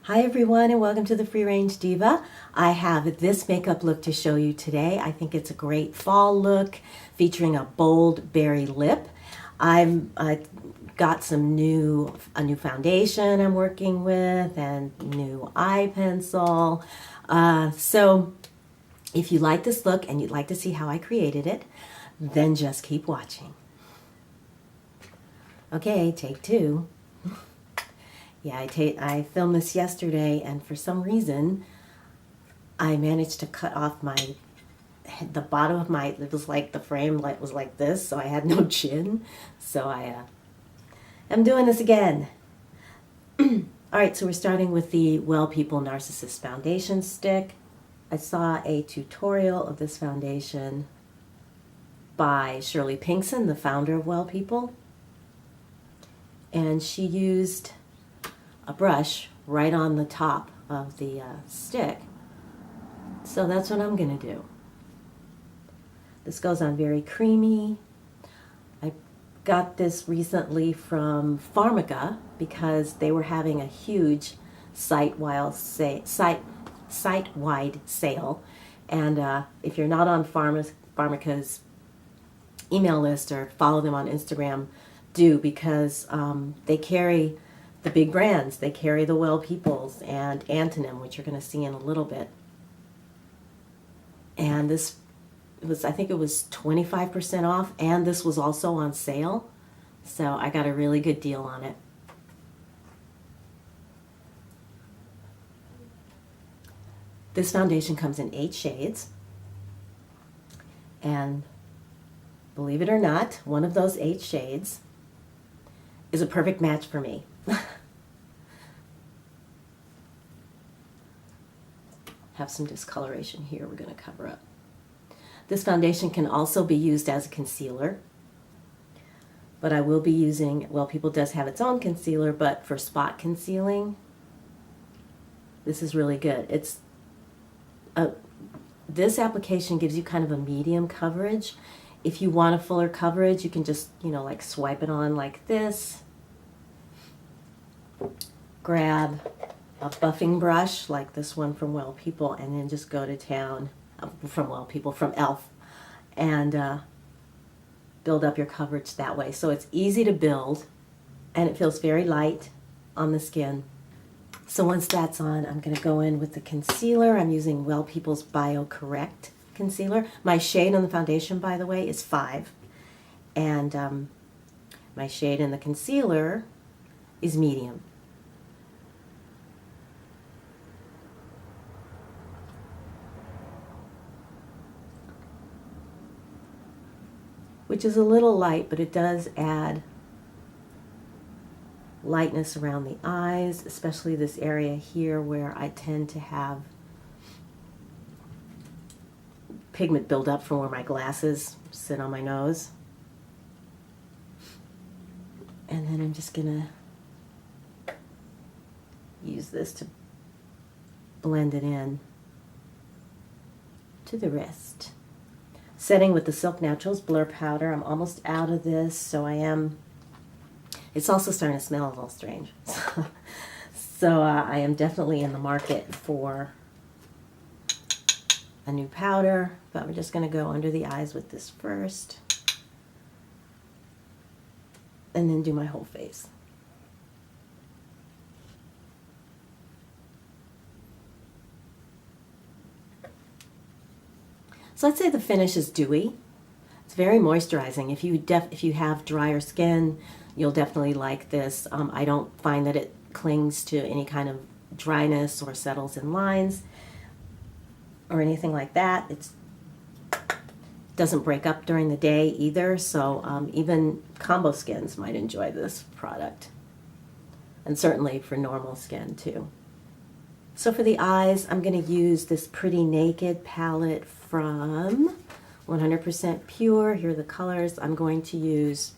Hi everyone and welcome to the Free Range Diva. I have this makeup look to show you today. I think it's a great fall look featuring a bold berry lip. I got a new foundation I'm working with and new eye pencil. So if you like this look and you'd like to see how I created it, then just keep watching. Okay, take two. Yeah, I filmed this yesterday, and for some reason, I managed to cut off the bottom of it was like the frame was like this, so I had no chin. So I'm doing this again. All right, so we're starting with the Well People Narcissist Foundation Stick. I saw a tutorial of this foundation by Shirley Pinkson, the founder of Well People, and she used a brush right on the top of the stick. So that's what I'm going to do. This goes on very creamy. I got this recently from Pharmaca because they were having a huge site-wide sale. And if you're not on Pharmaca's email list or follow them on Instagram, do, because they carry the big brands. They carry the Well Peoples and Antonym, which you're going to see in a little bit. And this was, I think it was 25% off, and this was also on sale. So I got a really good deal on it. This foundation comes in 8 shades. And believe it or not, one of those 8 shades is a perfect match for me. Have some discoloration here we're going to cover up. This foundation can also be used as a concealer, but I will be using, Well People does have its own concealer, but for spot concealing, this is really good. This application gives you kind of a medium coverage. If you want a fuller coverage, you can just, like swipe it on like this. Grab a buffing brush like this one from Well People, and then just go to town from Well People, from e.l.f., and build up your coverage that way. So it's easy to build, and it feels very light on the skin. So once that's on, I'm going to go in with the concealer. I'm using Well People's Bio Correct concealer. My shade on the foundation, by the way, is 5, and my shade in the concealer is medium. Which is a little light, but it does add lightness around the eyes, especially this area here where I tend to have pigment buildup from where my glasses sit on my nose. And then I'm just gonna use this to blend it in to the wrist. Setting with the Silk Naturals Blur Powder. I'm almost out of this, so it's also starting to smell a little strange. So I am definitely in the market for a new powder, but we're just going to go under the eyes with this first, and then do my whole face. So I'd say the finish is dewy. It's very moisturizing. If you have drier skin, you'll definitely like this. I don't find that it clings to any kind of dryness or settles in lines or anything like that. It doesn't break up during the day either, so even combo skins might enjoy this product. And certainly for normal skin too. So for the eyes, I'm going to use this Pretty Naked palette from 100% Pure. Here are the colors. I'm going to use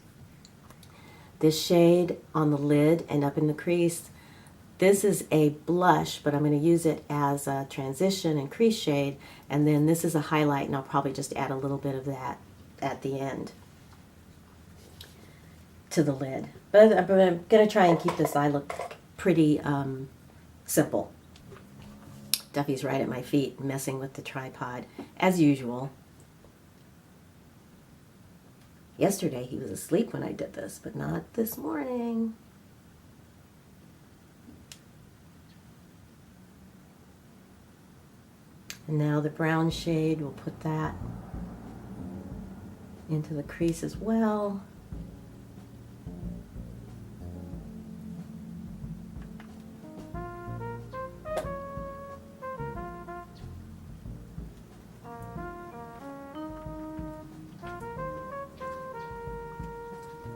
this shade on the lid and up in the crease. This is a blush, but I'm going to use it as a transition and crease shade. And then this is a highlight, and I'll probably just add a little bit of that at the end to the lid. But I'm going to try and keep this eye look pretty simple. Duffy's right at my feet, messing with the tripod, as usual. Yesterday he was asleep when I did this, but not this morning. And now the brown shade, we'll put that into the crease as well.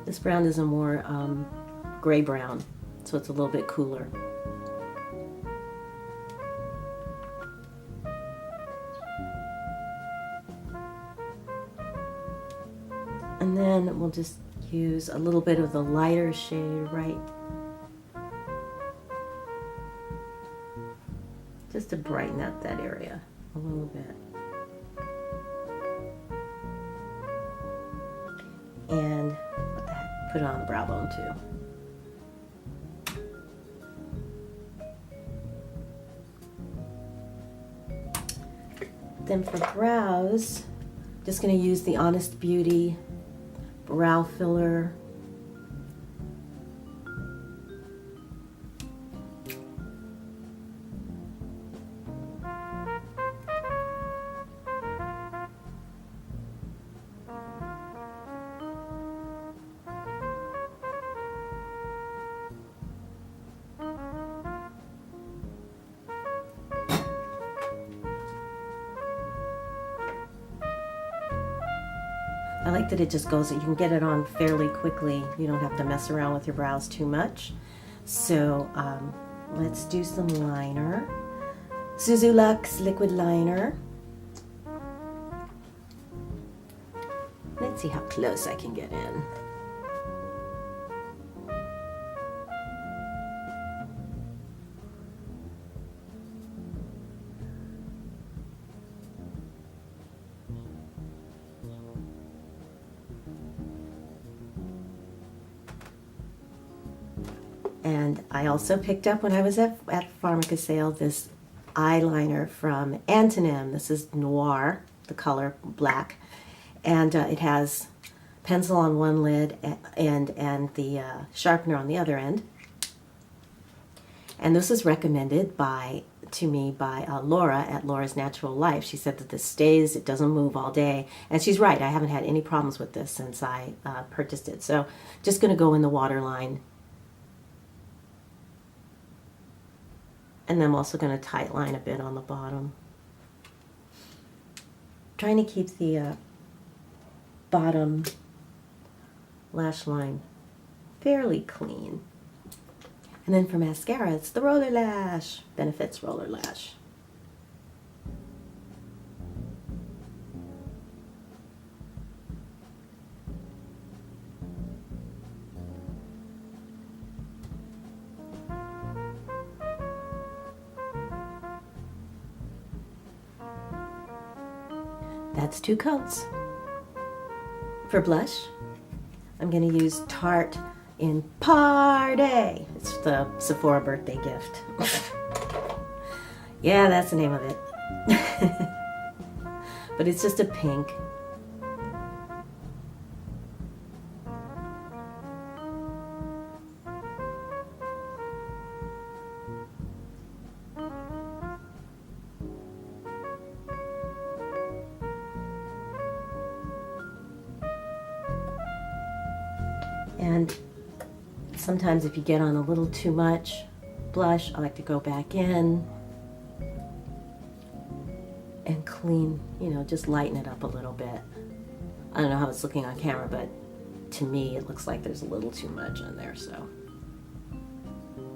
This brown is a more gray brown, so it's a little bit cooler. And then we'll just use a little bit of the lighter shade right, just to brighten up that area a little bit. And put it on the brow bone too. Then for brows, just going to use the Honest Beauty brow filler. I like that it just goes, you can get it on fairly quickly. You don't have to mess around with your brows too much. So let's do some liner. Suzu liquid liner. Let's see how close I can get in. And I also picked up when I was at Pharmaca sale this eyeliner from Antonym. This is Noir, the color black, and it has pencil on one lid and the sharpener on the other end. And this was recommended to me by Laura at Laura's Natural Life. She said that this stays, it doesn't move all day, and she's right. I haven't had any problems with this since I purchased it. So just going to go in the waterline. And then I'm also going to tight line a bit on the bottom. Trying to keep the bottom lash line fairly clean. And then for mascara, it's the Roller Lash, Benefits Roller Lash. That's 2 coats. For blush, I'm going to use Tarte in Party. It's the Sephora birthday gift. Yeah, that's the name of it. But it's just a pink. And sometimes if you get on a little too much blush, I like to go back in and clean, just lighten it up a little bit. I don't know how it's looking on camera, but to me it looks like there's a little too much in there, so.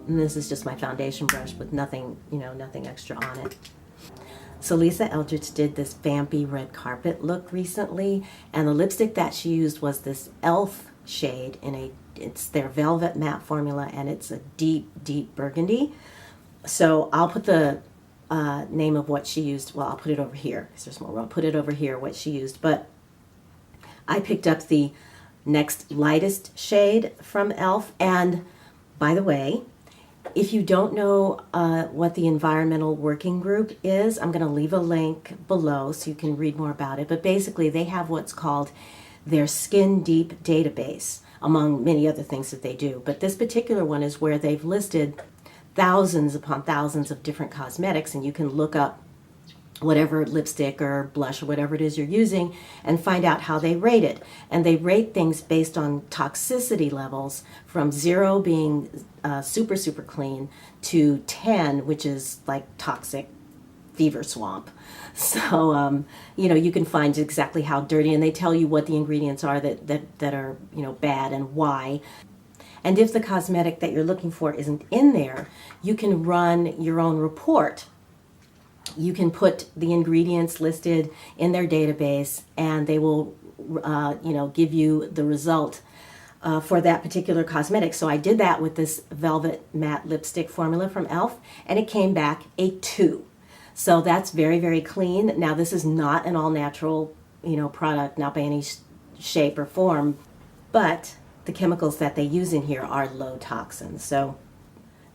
And this is just my foundation brush with nothing, nothing extra on it. So Lisa Eldridge did this vampy red carpet look recently, and the lipstick that she used was this e.l.f. shade it's their Velvet Matte formula, and it's a deep, deep burgundy. So I'll put the name of what she used. Well, I'll put it over here because there's more. I'll put it over here, what she used. But I picked up the next lightest shade from e.l.f. And by the way, If you don't know what the Environmental Working Group is, I'm going to leave a link below so you can read more about it. But basically, they have what's called their Skin Deep database, among many other things that they do. But this particular one is where they've listed thousands upon thousands of different cosmetics, and you can look up whatever lipstick or blush or whatever it is you're using and find out how they rate it. And they rate things based on toxicity levels, from 0 being super, super clean to 10, which is like toxic fever swamp. So, you can find exactly how dirty, and they tell you what the ingredients are that are, bad and why. And if the cosmetic that you're looking for isn't in there, you can run your own report. You can put the ingredients listed in their database, and they will, give you the result for that particular cosmetic. So I did that with this Velvet Matte Lipstick formula from e.l.f., and it came back a 2. So that's very, very clean. Now, this is not an all-natural, product, not by any shape or form, but the chemicals that they use in here are low toxin. So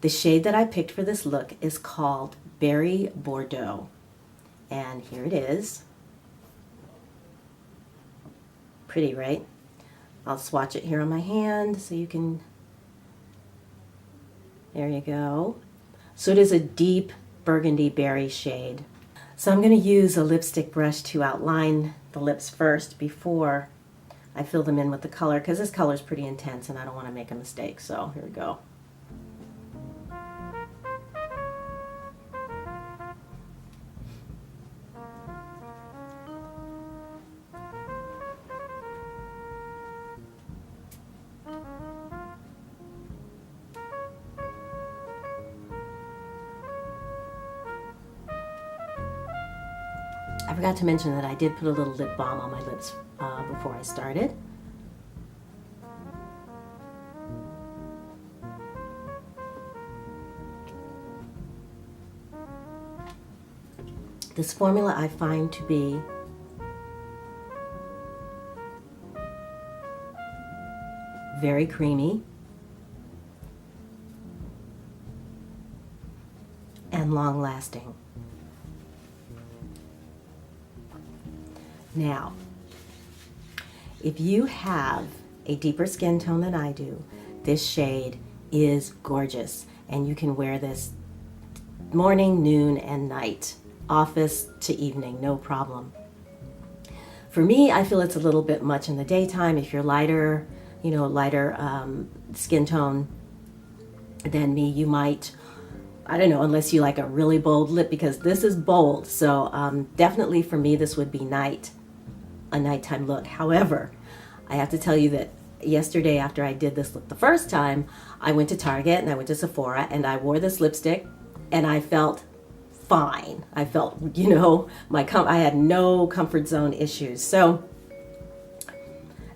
the shade that I picked for this look is called Berry Bordeaux, and here it is. Pretty, right? I'll swatch it here on my hand so you can, there you go. So it is a deep burgundy berry shade. So I'm going to use a lipstick brush to outline the lips first before I fill them in with the color, because this color is pretty intense and I don't want to make a mistake. So here we go. I forgot to mention that I did put a little lip balm on my lips before I started. This formula I find to be very creamy and long-lasting. Now, if you have a deeper skin tone than I do, this shade is gorgeous, and you can wear this morning, noon, and night, office to evening, no problem. For me, I feel it's a little bit much in the daytime. If you're lighter, skin tone than me, you might, I don't know, unless you like a really bold lip, because this is bold. So definitely for me, this would be a nighttime look. However, I have to tell you that yesterday, after I did this look the first time, I went to Target and I went to Sephora and I wore this lipstick and I felt fine. I felt, I had no comfort zone issues. So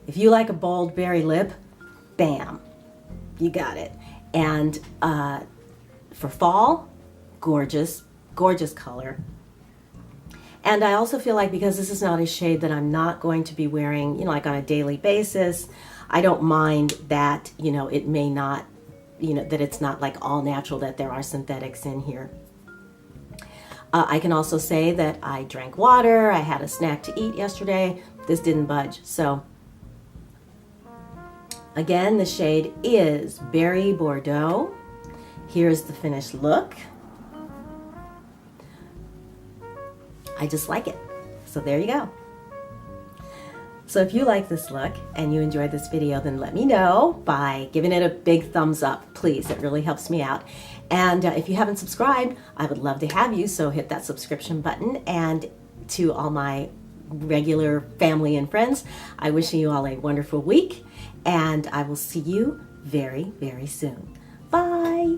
if you like a bold berry lip, bam, you got it. And for fall, gorgeous, gorgeous color. And I also feel like, because this is not a shade that I'm not going to be wearing, like on a daily basis, I don't mind that, it may not, that it's not like all natural, that there are synthetics in here. I can also say that I drank water, I had a snack to eat yesterday, this didn't budge. So again, the shade is Berry Bordeaux. Here's the finished look. I just like it. So there you go. So if you like this look and you enjoyed this video, then let me know by giving it a big thumbs up, please. It really helps me out. And if you haven't subscribed, I would love to have you, so hit that subscription button. And to all my regular family and friends, I wish you all a wonderful week, and I will see you very, very soon. Bye.